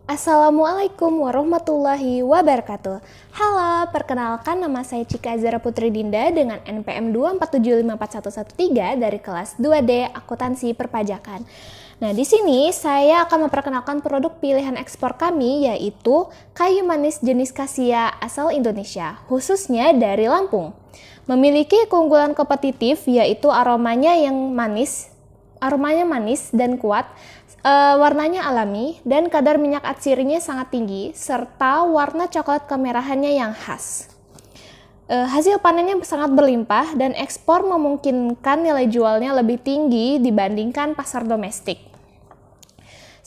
Assalamualaikum warahmatullahi wabarakatuh. Halo, perkenalkan nama saya Cika Azara Putri Dinda dengan NPM 247541113 dari kelas 2D Akuntansi Perpajakan. Nah, di sini saya akan memperkenalkan produk pilihan ekspor kami, yaitu kayu manis jenis kasia asal Indonesia, khususnya dari Lampung. Memiliki keunggulan kompetitif, yaitu aromanya manis dan kuat, warnanya alami, dan kadar minyak atsirinya sangat tinggi, serta warna coklat kemerahannya yang khas. Hasil panennya sangat berlimpah dan ekspor memungkinkan nilai jualnya lebih tinggi dibandingkan pasar domestik.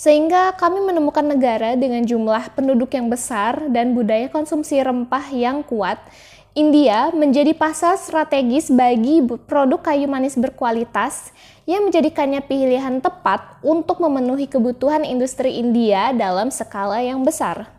Sehingga kami menemukan negara dengan jumlah penduduk yang besar dan budaya konsumsi rempah yang kuat. India menjadi pasar strategis bagi produk kayu manis berkualitas yang menjadikannya pilihan tepat untuk memenuhi kebutuhan industri India dalam skala yang besar.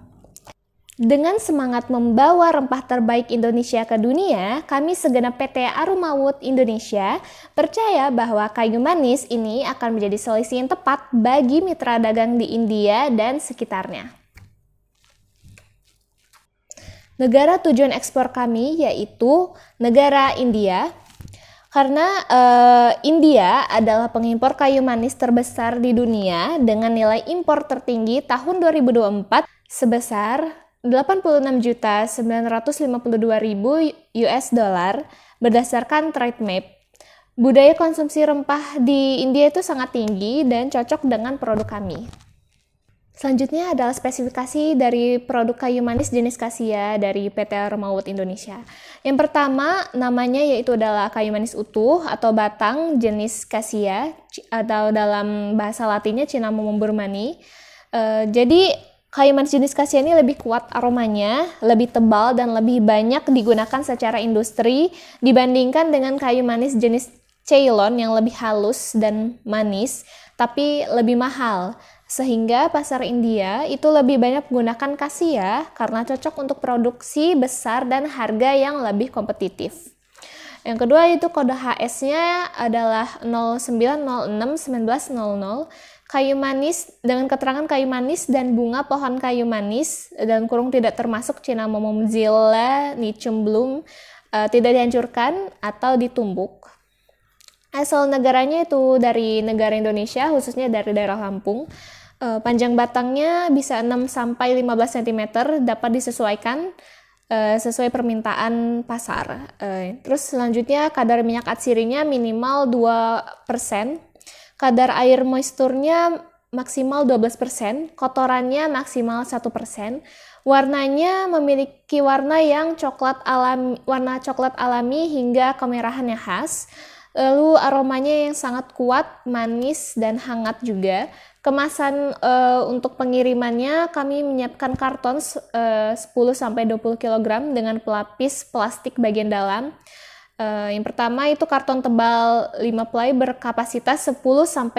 Dengan semangat membawa rempah terbaik Indonesia ke dunia, kami segenap PT Arumawut Indonesia percaya bahwa kayu manis ini akan menjadi solusi yang tepat bagi mitra dagang di India dan sekitarnya. Negara tujuan ekspor kami yaitu negara India, karena India adalah pengimpor kayu manis terbesar di dunia dengan nilai impor tertinggi tahun 2024 sebesar 86.952.000 US dollar berdasarkan TradeMap. Budaya konsumsi rempah di India itu sangat tinggi dan cocok dengan produk kami. Selanjutnya adalah spesifikasi dari produk kayu manis jenis kasia dari PT Arumawut Indonesia. Yang pertama, namanya yaitu adalah kayu manis utuh atau batang jenis kasia atau dalam bahasa latinnya Cinnamomum burmani. Jadi kayu manis jenis kasia ini lebih kuat aromanya, lebih tebal dan lebih banyak digunakan secara industri dibandingkan dengan kayu manis jenis Ceylon yang lebih halus dan manis tapi lebih mahal. Sehingga pasar India itu lebih banyak menggunakan kasia karena cocok untuk produksi besar dan harga yang lebih kompetitif. Yang kedua itu kode HS-nya adalah 09061900, kayu manis dengan keterangan kayu manis dan bunga pohon kayu manis dan kurung tidak termasuk Cinnamomum zilla nicum bloom, tidak dihancurkan atau ditumbuk. Asal negaranya itu dari negara Indonesia, khususnya dari daerah Lampung. Panjang batangnya bisa 6-15 cm, dapat disesuaikan sesuai permintaan pasar. Terus selanjutnya kadar minyak atsirinya minimal 2%, kadar air moisturnya maksimal 12%, kotorannya maksimal 1%, warnanya memiliki warna coklat alami hingga kemerahan yang khas. Lalu aromanya yang sangat kuat, manis dan hangat juga. Kemasan untuk pengirimannya kami menyiapkan karton 10-20 kg dengan pelapis plastik bagian dalam. Yang pertama itu karton tebal 5 ply berkapasitas 10-20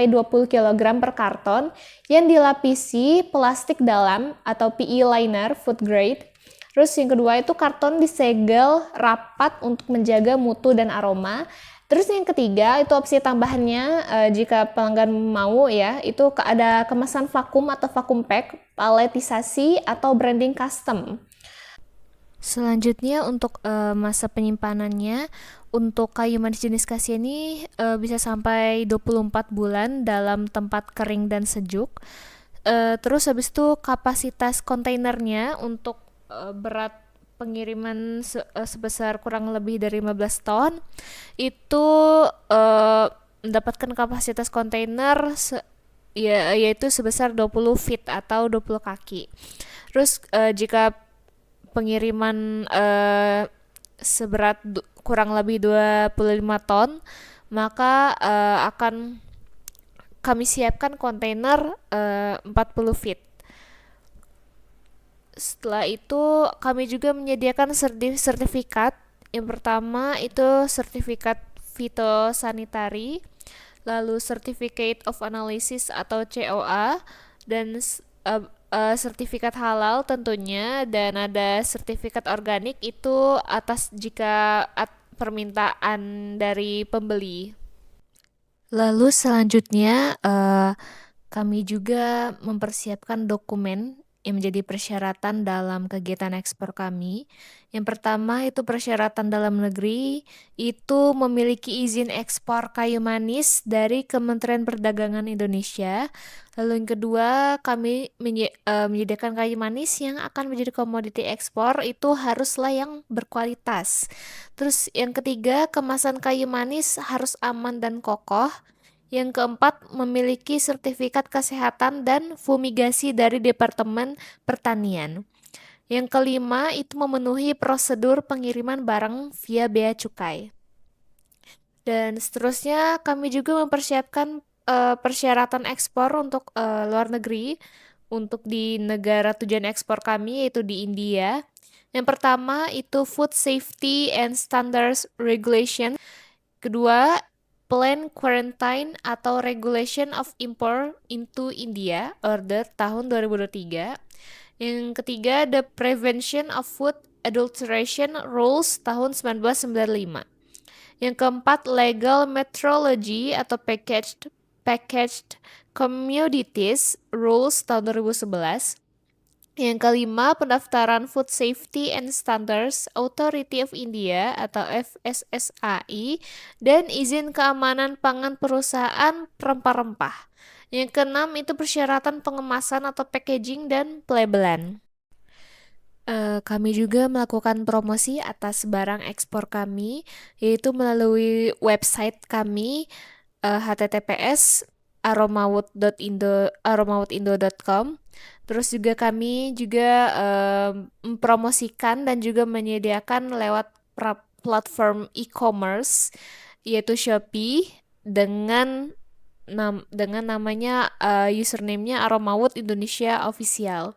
kg per karton yang dilapisi plastik dalam atau PE liner food grade. Terus yang kedua itu karton disegel rapat untuk menjaga mutu dan aroma. Terus yang ketiga itu opsi tambahannya jika pelanggan mau ya, itu ada kemasan vakum atau vakum pack, paletisasi atau branding custom. Selanjutnya untuk masa penyimpanannya, untuk kayu manis jenis kasia ini bisa sampai 24 bulan dalam tempat kering dan sejuk. Terus habis itu kapasitas kontainernya untuk berat pengiriman sebesar kurang lebih dari 15 ton itu mendapatkan kapasitas kontainer yaitu sebesar 20 feet atau 20 kaki. Terus jika pengiriman seberat kurang lebih 25 ton, maka akan kami siapkan kontainer 40 feet. Setelah itu kami juga menyediakan sertifikat. Yang pertama itu sertifikat fitosanitary, lalu Certificate of Analysis atau COA, dan sertifikat halal tentunya, dan ada sertifikat organik itu atas jika permintaan dari pembeli. Lalu selanjutnya kami juga mempersiapkan dokumen yang menjadi persyaratan dalam kegiatan ekspor kami. Yang pertama itu persyaratan dalam negeri, itu memiliki izin ekspor kayu manis dari Kementerian Perdagangan Indonesia. Lalu yang kedua, kami menyediakan kayu manis yang akan menjadi komoditi ekspor itu haruslah yang berkualitas. Terus yang ketiga, kemasan kayu manis harus aman dan kokoh. Yang keempat, memiliki sertifikat kesehatan dan fumigasi dari Departemen Pertanian. Yang kelima, itu memenuhi prosedur pengiriman barang via bea cukai. Dan seterusnya, kami juga mempersiapkan persyaratan ekspor untuk luar negeri, untuk di negara tujuan ekspor kami, yaitu di India. Yang pertama, itu Food Safety and Standards Regulation. Kedua, Plan Quarantine atau Regulation of Import into India, Order tahun 2023. Yang ketiga, The Prevention of Food Adulteration Rules tahun 1995. Yang keempat, Legal Metrology atau Packaged Commodities Rules tahun 2011. Yang kelima, pendaftaran Food Safety and Standards Authority of India atau FSSAI dan izin keamanan pangan perusahaan rempah-rempah. Yang keenam itu persyaratan pengemasan atau packaging dan pelabelan. Kami juga melakukan promosi atas barang ekspor kami, yaitu melalui website kami https aromawoodindo.com. Terus juga kami juga mempromosikan dan juga menyediakan lewat platform e-commerce yaitu Shopee dengan namanya username-nya Aromawood Indonesia Official.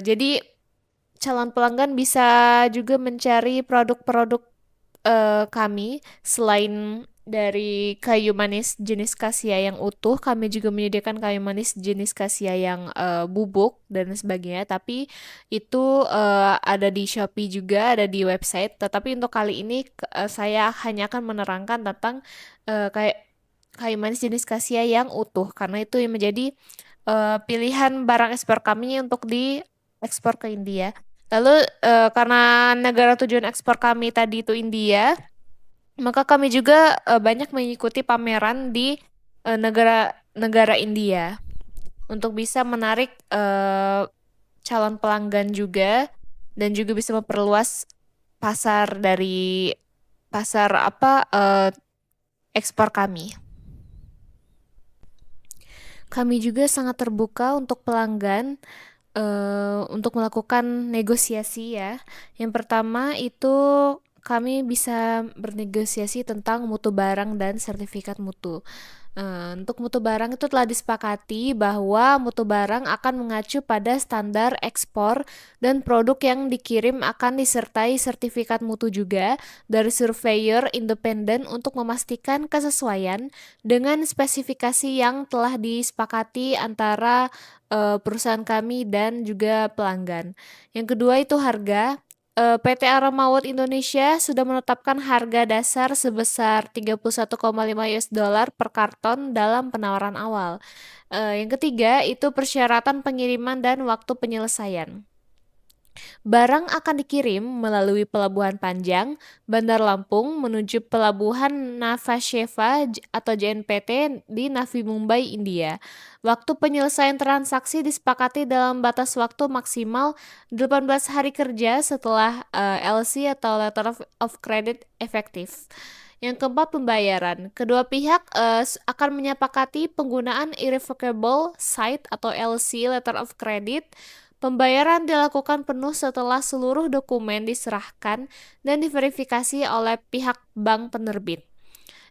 Jadi calon pelanggan bisa juga mencari produk-produk kami selain dari kayu manis jenis kasia yang utuh, kami juga menyediakan kayu manis jenis kasia yang bubuk dan sebagainya. Tapi itu ada di Shopee juga, ada di website. Tetapi untuk kali ini saya hanya akan menerangkan tentang kayu manis jenis kasia yang utuh, karena itu yang menjadi pilihan barang ekspor kami untuk diekspor ke India. Lalu karena negara tujuan ekspor kami tadi itu India, maka kami juga banyak mengikuti pameran di negara India untuk bisa menarik calon pelanggan juga dan juga bisa memperluas pasar ekspor kami. Kami juga sangat terbuka untuk pelanggan untuk melakukan negosiasi ya. Yang pertama itu kami bisa bernegosiasi tentang mutu barang dan sertifikat mutu. Untuk mutu barang itu telah disepakati bahwa mutu barang akan mengacu pada standar ekspor dan produk yang dikirim akan disertai sertifikat mutu juga dari surveyor independen untuk memastikan kesesuaian dengan spesifikasi yang telah disepakati antara perusahaan kami dan juga pelanggan. Yang kedua itu harga. PT Aromawood Indonesia sudah menetapkan harga dasar sebesar 31,5 US dollar per karton dalam penawaran awal. Yang ketiga itu persyaratan pengiriman dan waktu penyelesaian. Barang akan dikirim melalui Pelabuhan Panjang, Bandar Lampung menuju Pelabuhan Navasheva atau JNPT di Navi Mumbai, India. Waktu penyelesaian transaksi disepakati dalam batas waktu maksimal 18 hari kerja setelah LC atau Letter of Credit efektif. Yang keempat, pembayaran. Kedua pihak akan menyepakati penggunaan Irrevocable Sight atau LC Letter of Credit. Pembayaran dilakukan penuh setelah seluruh dokumen diserahkan dan diverifikasi oleh pihak bank penerbit.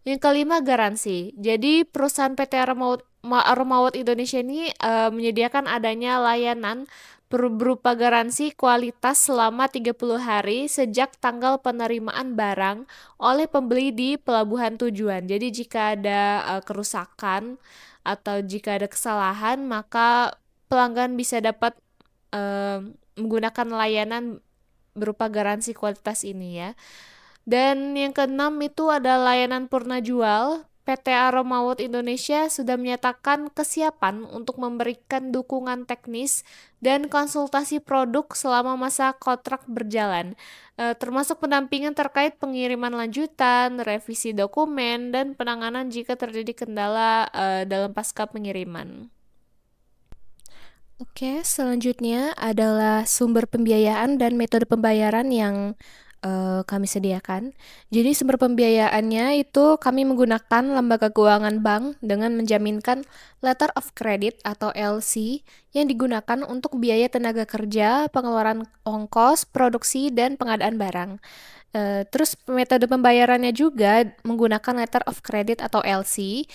Yang kelima, garansi. Jadi perusahaan PT Aromawood Indonesia ini menyediakan adanya layanan berupa garansi kualitas selama 30 hari sejak tanggal penerimaan barang oleh pembeli di pelabuhan tujuan. Jadi jika ada kerusakan atau jika ada kesalahan, maka pelanggan bisa dapat menggunakan layanan berupa garansi kualitas ini ya. Dan yang keenam itu ada layanan purna jual. PT Aromawut Indonesia sudah menyatakan kesiapan untuk memberikan dukungan teknis dan konsultasi produk selama masa kontrak berjalan, termasuk pendampingan terkait pengiriman lanjutan, revisi dokumen, dan penanganan jika terjadi kendala dalam pasca pengiriman. Oke, selanjutnya adalah sumber pembiayaan dan metode pembayaran yang kami sediakan. Jadi sumber pembiayaannya itu kami menggunakan lembaga keuangan bank dengan menjaminkan letter of credit atau LC yang digunakan untuk biaya tenaga kerja, pengeluaran ongkos, produksi, dan pengadaan barang. Terus metode pembayarannya juga menggunakan letter of credit atau LC.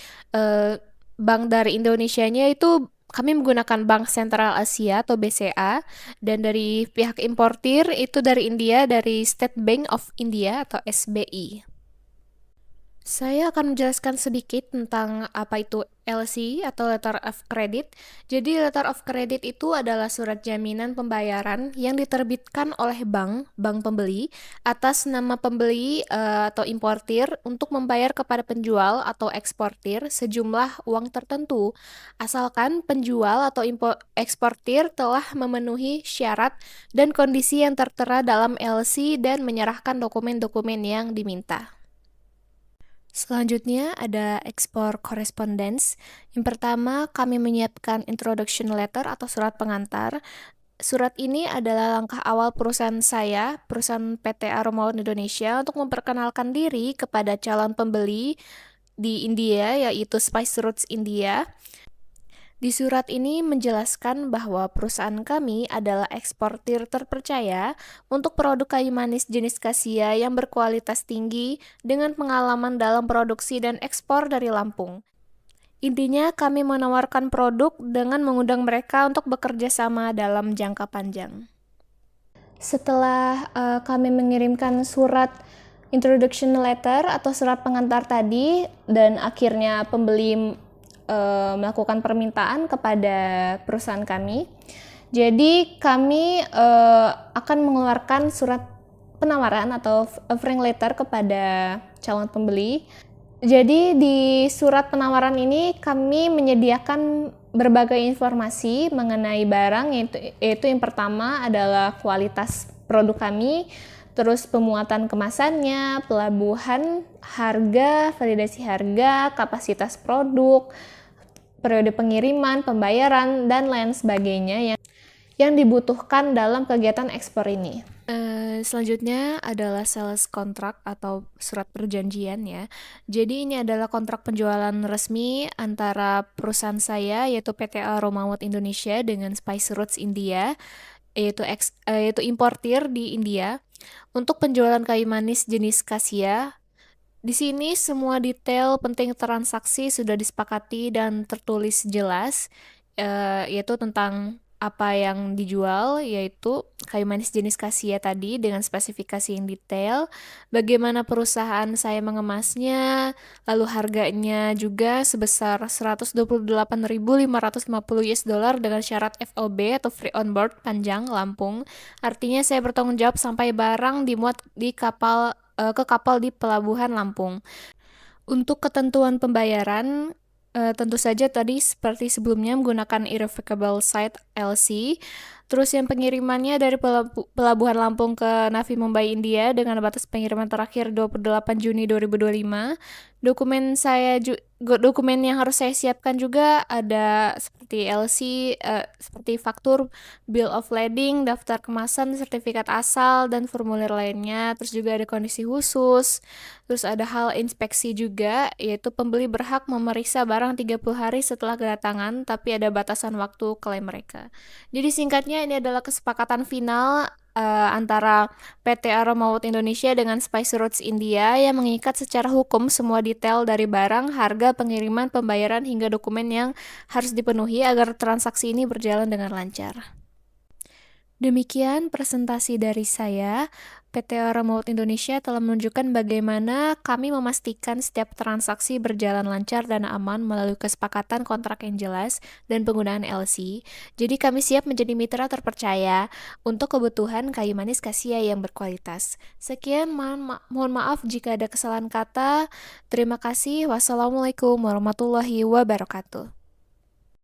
Bank dari Indonesianya itu kami menggunakan Bank Sentral Asia atau BCA, dan dari pihak importir itu dari India, dari State Bank of India atau SBI. Saya akan menjelaskan sedikit tentang apa itu LC atau Letter of Credit. Jadi Letter of Credit itu adalah surat jaminan pembayaran yang diterbitkan oleh bank pembeli atas nama pembeli atau importir untuk membayar kepada penjual atau eksportir sejumlah uang tertentu, asalkan penjual atau eksportir telah memenuhi syarat dan kondisi yang tertera dalam LC dan menyerahkan dokumen-dokumen yang diminta. Selanjutnya ada ekspor correspondence. Yang pertama, kami menyiapkan introduction letter atau surat pengantar. Surat ini adalah langkah awal perusahaan saya, perusahaan PT Aromawut Indonesia, untuk memperkenalkan diri kepada calon pembeli di India, yaitu Spice Roots India. Di surat ini menjelaskan bahwa perusahaan kami adalah eksportir terpercaya untuk produk kayu manis jenis kasia yang berkualitas tinggi dengan pengalaman dalam produksi dan ekspor dari Lampung. Intinya kami menawarkan produk dengan mengundang mereka untuk bekerja sama dalam jangka panjang. Setelah kami mengirimkan surat introduction letter atau surat pengantar tadi dan akhirnya pembeli melakukan permintaan kepada perusahaan kami. Jadi kami akan mengeluarkan surat penawaran atau offering letter kepada calon pembeli. Jadi di surat penawaran ini kami menyediakan berbagai informasi mengenai barang, yaitu yang pertama adalah kualitas produk kami, terus pemuatan kemasannya, pelabuhan, harga, validasi harga, kapasitas produk, periode pengiriman, pembayaran, dan lain sebagainya yang dibutuhkan dalam kegiatan ekspor ini. Selanjutnya adalah sales contract atau surat perjanjian ya. Jadi ini adalah kontrak penjualan resmi antara perusahaan saya yaitu PT Aromawut Indonesia dengan Spice Roots India, yaitu importir di India untuk penjualan kayu manis jenis kasia. Di sini semua detail penting transaksi sudah disepakati dan tertulis jelas, yaitu tentang apa yang dijual, yaitu kayu manis jenis kasia tadi dengan spesifikasi yang detail, bagaimana perusahaan saya mengemasnya, lalu harganya juga sebesar 128.550 US dollar dengan syarat FOB atau free on board panjang Lampung. Artinya saya bertanggung jawab sampai barang dimuat di kapal ke kapal di pelabuhan Lampung. Untuk ketentuan pembayaran, tentu saja tadi seperti sebelumnya menggunakan irrevocable site LC. Terus yang pengirimannya dari pelabuhan Lampung ke Navi Mumbai India dengan batas pengiriman terakhir 28 Juni 2025. Dokumen yang harus saya siapkan juga ada seperti LC, seperti faktur, bill of lading, daftar kemasan, sertifikat asal, dan formulir lainnya. Terus juga ada kondisi khusus. Terus ada hal inspeksi juga, yaitu pembeli berhak memeriksa barang 30 hari setelah kedatangan, tapi ada batasan waktu klaim mereka. Jadi singkatnya ini adalah kesepakatan final antara PT Aromawut Indonesia dengan Spice Roots India yang mengikat secara hukum semua detail dari barang, harga, pengiriman, pembayaran, hingga dokumen yang harus dipenuhi agar transaksi ini berjalan dengan lancar. Demikian presentasi dari saya. PT Maut Indonesia telah menunjukkan bagaimana kami memastikan setiap transaksi berjalan lancar dan aman melalui kesepakatan kontrak yang jelas dan penggunaan LC. Jadi kami siap menjadi mitra terpercaya untuk kebutuhan kayu manis Kasia yang berkualitas. Sekian, mohon maaf jika ada kesalahan kata. Terima kasih. Wassalamualaikum warahmatullahi wabarakatuh.